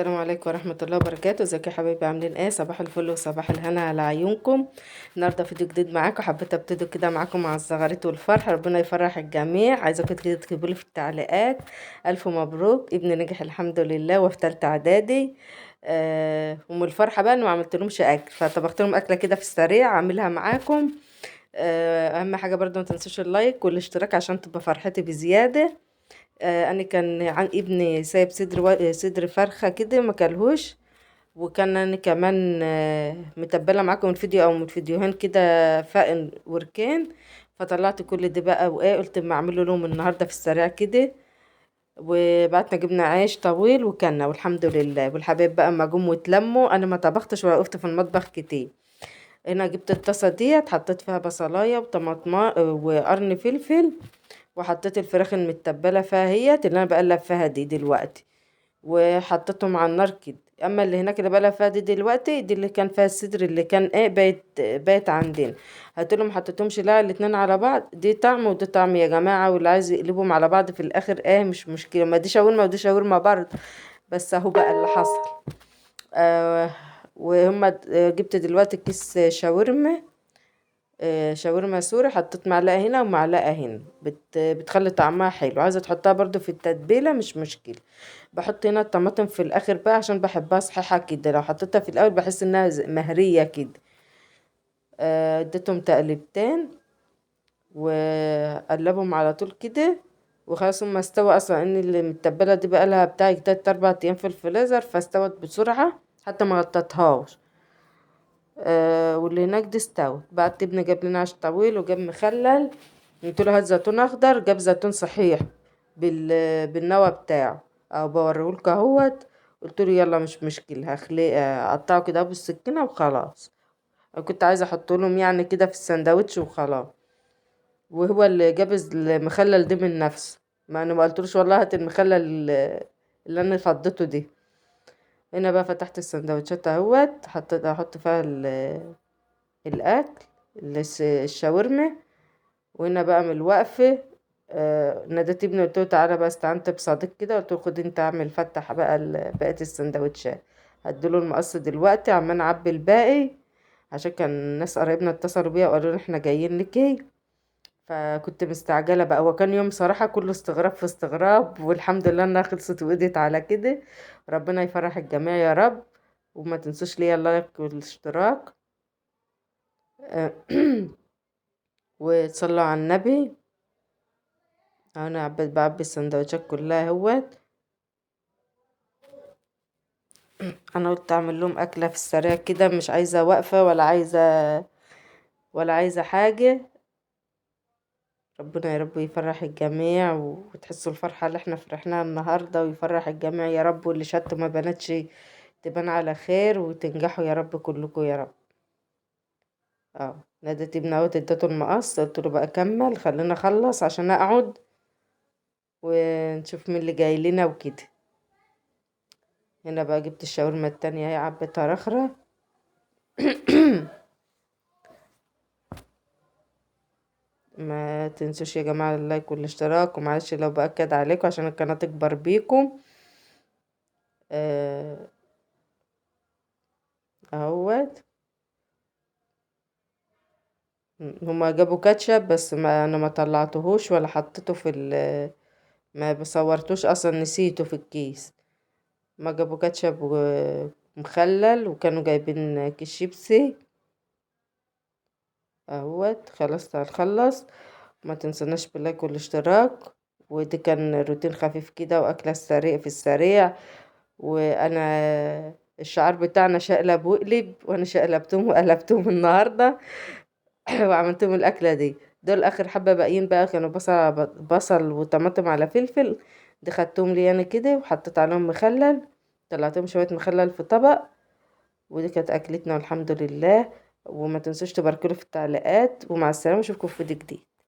السلام عليكم ورحمة الله وبركاته. ازيكم يا حبايبي؟ عاملين ايه؟ صباح الفل وصباح الهنا على عيونكم. النهارده فيديو جديد معاكم، حبيت ابتدي كده معاكم مع الزغاريت والفرح. ربنا يفرح الجميع. عايزاكم كده تكتبوا لي في التعليقات الف مبروك، ابني نجح الحمد لله وفي تالتة اعدادي. ومن الفرحة بقى انه ما عملتلهمش اكل، فطبخت لهم اكله كده في السريع اعملها معاكم. اهم حاجه برضو ما تنسوش اللايك والاشتراك عشان تبقى فرحتي بزياده. انا كان عن ابني سايب صدر فرخه كده ما كلهوش، وكان انا كمان متبله معاكم من فيديو او من فيديوهين كده فاقن وركان. فطلعت كل ده بقى وايه، قلت ما اعمله لهم النهارده في السريع كده. وبعدنا جبنا عيش طويل وكنا والحمد لله. والحبايب بقى اما جم واتلموا انا ما طبختش ولا وقفت في المطبخ كتير. هنا جبت الطاسه ديت، حطيت فيها بصلايه وطماطم وقرن فلفل، وحطيت الفراخ المتبله فيها هي اللي انا بقلب فيها دي دلوقتي، وحطيتهم على النار كده. اما اللي هناك اللي بقى فيها دي دلوقتي دي اللي كان فيها الصدر اللي كان ايه بايت عندنا. هاتلهم حطيتهمش لا الاتنين على بعض، دي طعم ودي طعم يا جماعه، واللي عايز يقلبهم على بعض في الاخر ايه مش مشكله، ما دي شاورما ودي شاورما برضه. بس اهو بقى اللي حصل. آه جبت دلوقتي كيس شاورما. شاورما سوري، حطيت معلقة هنا ومعلقة هنا، بتخلي طعمها حلو. عايزة تحطها برضو في التتبيلة مش مشكلة. بحط هنا الطماطم في الاخر بقى عشان بحبها صحيحة كده، لو حطيتها في الاول بحس انها مهرية كده. اديتهم تقلبتين وقلبهم على طول كده، وخلاص هما استوى اصلا. ان اللي متبلة دي بقى لها بتاع 3 4 ايام في الفريزر، فاستوت بسرعة حتى ما غطتهاش. واللي هناك دي استوت. بعد ابني جاب لنا عيش طويل وجاب مخلل، قلت له هات زيتون اخضر، جاب زيتون صحيح بالنوى بتاعه او بوريهولك اهوت. قلت له يلا مش مشكله، هخليه اقطعه كده بالسكينه وخلاص. أنا كنت عايزه احط لهم يعني كده في السندوتش وخلاص. وهو اللي جاب المخلل ده من نفسه، ما انا ما قلتلوش والله هات المخلل اللي انا فضيته دي. هنا بقى فتحت السندوتشات اهوت، حطيت احط فيها الاكل الشاورما. وهنا بقى من الوقفه ناديت ابني قلت له تعالى بقى، استعنت بصديق كده قلت له خد انت اعمل فتح بقى بقيه السندوتشات. هديله المقص دلوقتي عمال اعبي الباقي، عشان كان ناس قرايبنا اتصلوا بيا وقالوا لي احنا جايين لك. فكنت مستعجله بقى، وكان يوم صراحه كله استغراب في استغراب، والحمد لله انها خلصت وقضيت على كده. ربنا يفرح الجميع يا رب. وما تنسوش ليا اللايك والاشتراك. وتصلوا على النبي. انا عبيت بعبي السندوتشات كلها اهوت. انا قلت اعمل لهم اكله في السريع كده، مش عايزه وقفه ولا عايزه حاجه. ربنا يا رب يفرح الجميع، وتحسوا الفرحه اللي احنا فرحناها النهارده، ويفرح الجميع يا رب. واللي شتوا ما بناتش تبان على خير، وتنجحوا يا رب كلكم يا رب. ناديت ابني اهوت، اديته المقص قلت له بقى كمل خلينا اخلص عشان اقعد ونشوف مين اللي جاي لنا وكده. هنا بقى جبت الشاورما التانية اهي، عبيتها رخرة. ما تنسوش يا جماعة اللايك والاشتراك، ومعلش لو بأكد عليكم عشان القناة تكبر بيكم. آه، اهوت. هما جابوا كاتشب بس ما انا ما طلعتهوش ولا حطيته ما بصورتوش اصلا، نسيته في الكيس. ما جابوا كاتشب ومخلل، وكانوا جايبين كيس شيبسي اهوت. خلاص هنخلص. ما تنسوناش باللايك والاشتراك. ودي كان روتين خفيف كده واكله السريع في السريع. وانا الشعار بتاعنا شقلب وقلب، وانا شقلبتهم وقلبتهم النهارده. وعملتهم الاكله دي. دول اخر حبه باقيين بقى كانوا بصل وطماطم على فلفل. دي خدتهم لي انا كده وحطيت عليهم مخلل، طلعتهم شويه مخلل في طبق. ودي كانت اكلتنا والحمد لله. وما تنسوش تباركولي في التعليقات، ومع السلامه اشوفكم في فيديو جديد.